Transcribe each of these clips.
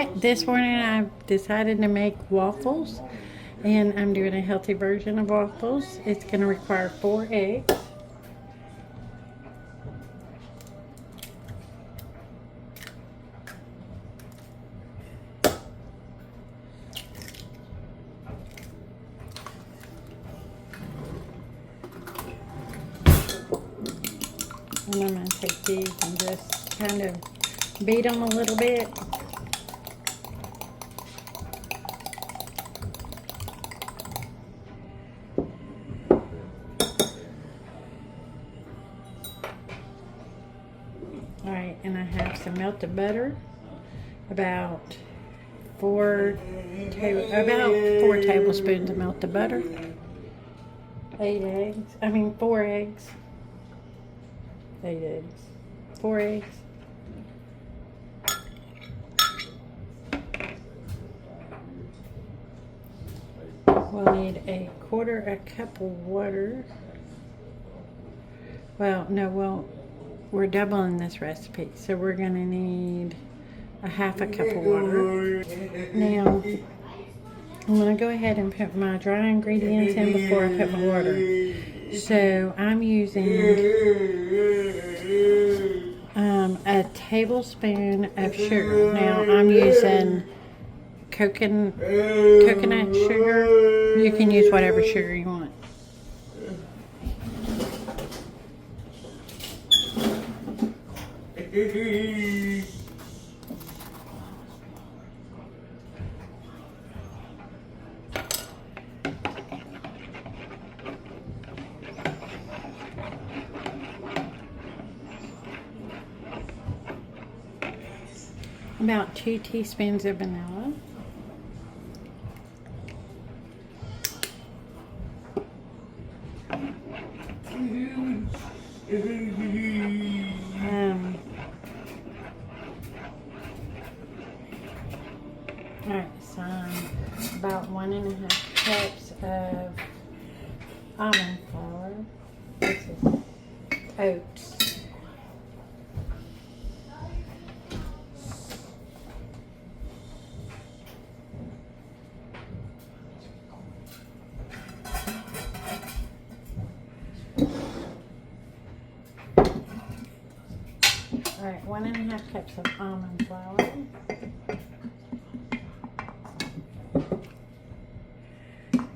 Alright, this morning I've decided to make waffles, and I'm doing a healthy version of waffles. It's going to require 4 eggs. And I'm going to take these and just kind of beat them a little bit. Alright, and I have some melted butter, about 4 tablespoons of melted butter, 4 eggs, 8 eggs, 4 eggs, we'll need a cup of water. Well, no, we're doubling this recipe, so we're going to need a half a cup of water. Now, I'm going to go ahead and put my dry ingredients in before I put my water. So I'm using a tablespoon of sugar. Now, I'm using coconut sugar. You can use whatever sugar you want. About 2 teaspoons of vanilla. Alright, some about 1.5 cups of almond flour. This is oats. Alright, 1.5 cups of almond flour.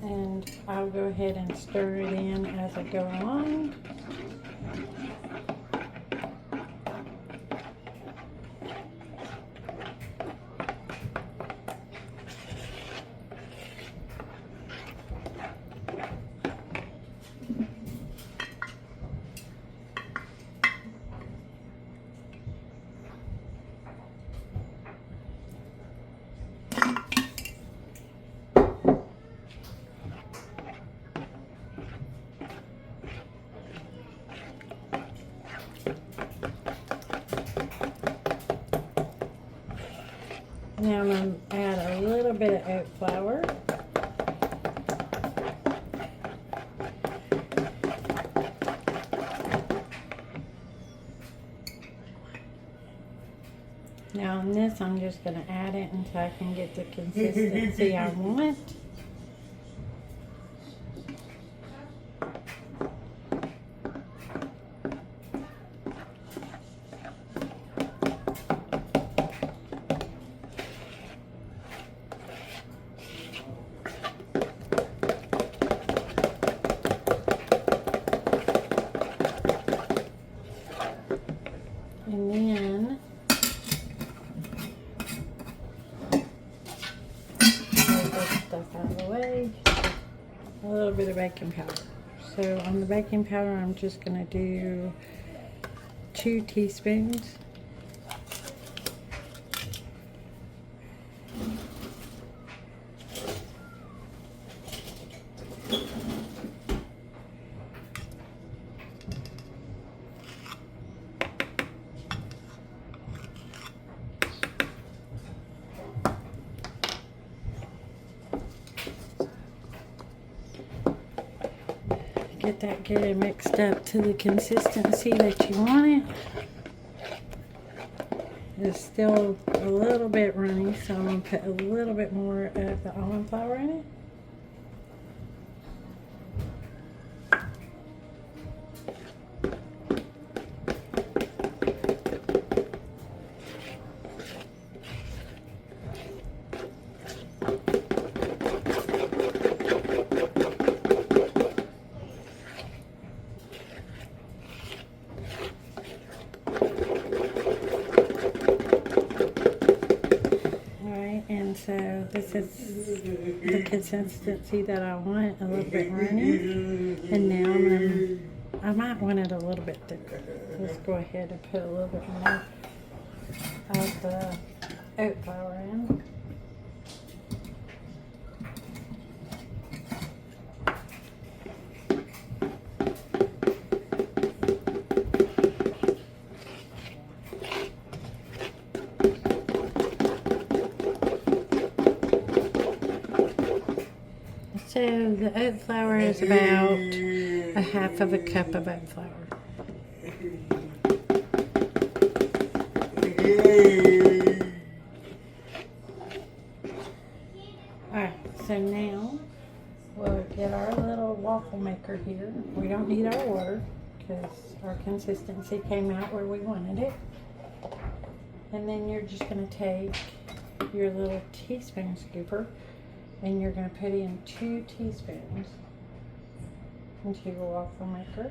And I'll go ahead and stir it in as I go along. Now I'm going to add a little bit of oat flour. Now on this, I'm just going to add it until I can get the consistency I want. And then move this stuff out of the way. A little bit of baking powder. So on the baking powder, I'm just going to do 2 teaspoons. Get that good mixed up to the consistency that you want it. is still a little bit runny, so I'm going to put a little bit more of the almond flour in it. And so this is the consistency that I want, a little bit runny. And now I might want it a little bit thicker. Let's go ahead and put a little bit more of the oat flour in. So the oat flour is about a half of a cup of oat flour. Alright, so now we'll get our little waffle maker here. We don't need our water because our consistency came out where we wanted it. And then you're just going to take your little teaspoon scooper and you're going to put in 2 teaspoons into your waffle maker.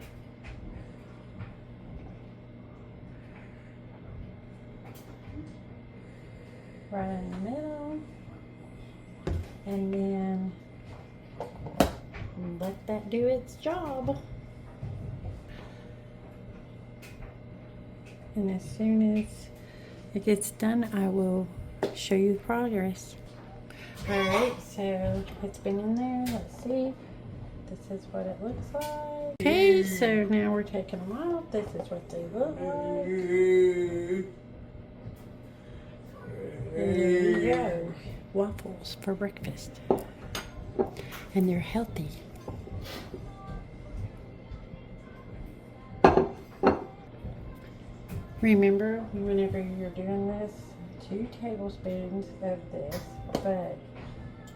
Right in the middle. And then let that do its job. And as soon as it gets done, I will show you the progress. Alright, so it's been in there. Let's see. This is what it looks like. Okay, so now we're taking them out. This is what they look like. And there you go. Waffles for breakfast. And they're healthy. Remember, whenever you're doing this, 2 tablespoons of this, but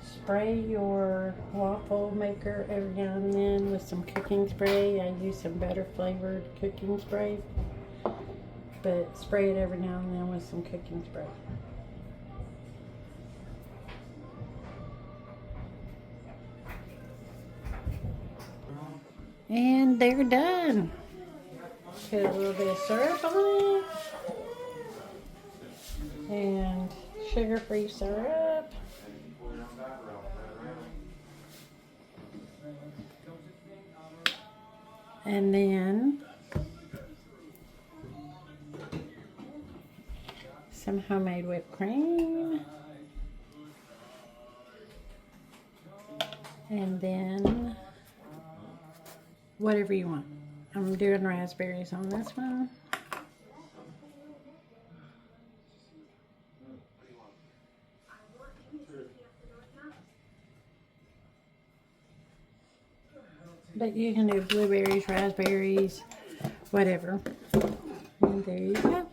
spray your waffle maker every now and then with some cooking spray. I use some better flavored cooking spray, but spray it every now and then with some cooking spray. And they're done. Put a little bit of syrup on it. And sugar-free syrup. And then some homemade whipped cream. And then whatever you want. I'm doing raspberries on this one. But you can do blueberries, raspberries, whatever. And there you go.